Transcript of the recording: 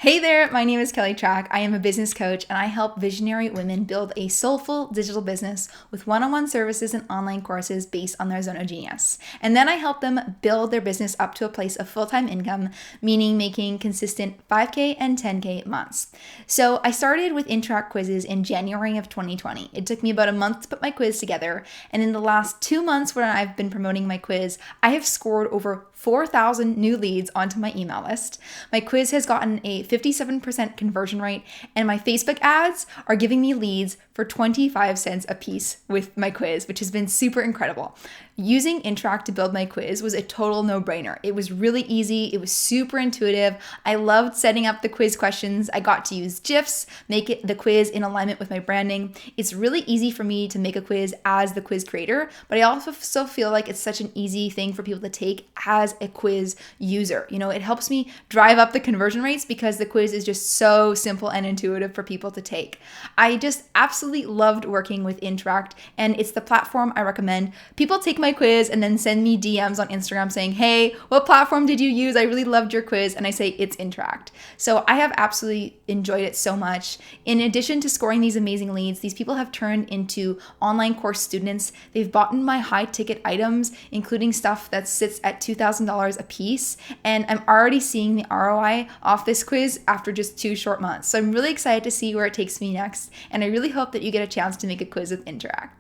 Hey there, my name is Kelly Trach. I am a business coach and I help visionary women build a soulful digital business with one-on-one services and online courses based on their zone of genius. And then I help them build their business up to a place of full-time income, meaning making consistent 5K and 10K months. So I started with Trach quizzes in January of 2020. It took me about a month to put my quiz together. And in the last 2 months when I've been promoting my quiz, I have scored over 4,000 new leads onto my email list. My quiz has gotten a 57% conversion rate, and my Facebook ads are giving me leads for 25 cents a piece with my quiz, which has been super incredible. Using Trach to build my quiz was a total no-brainer. It was really easy. It was super intuitive. I loved setting up the quiz questions. I got to use GIFs, make the quiz in alignment with my branding. It's really easy for me to make a quiz as the quiz creator, but I also feel like it's such an easy thing for people to take as a quiz user. It helps me drive up the conversion rates because the quiz is just so simple and intuitive for people to take. I just absolutely loved working with Trach, and it's the platform I recommend. People take my quiz and then send me DMs on Instagram saying, hey, what platform did you use? I really loved your quiz. And I say, it's Trach. So I have absolutely enjoyed it so much. In addition to scoring these amazing leads, these people have turned into online course students. They've bought my high ticket items, including stuff that sits at $2,000 a piece. And I'm already seeing the ROI off this quiz after just 2 short months. So I'm really excited to see where it takes me next. And I really hope that you get a chance to make a quiz with Trach.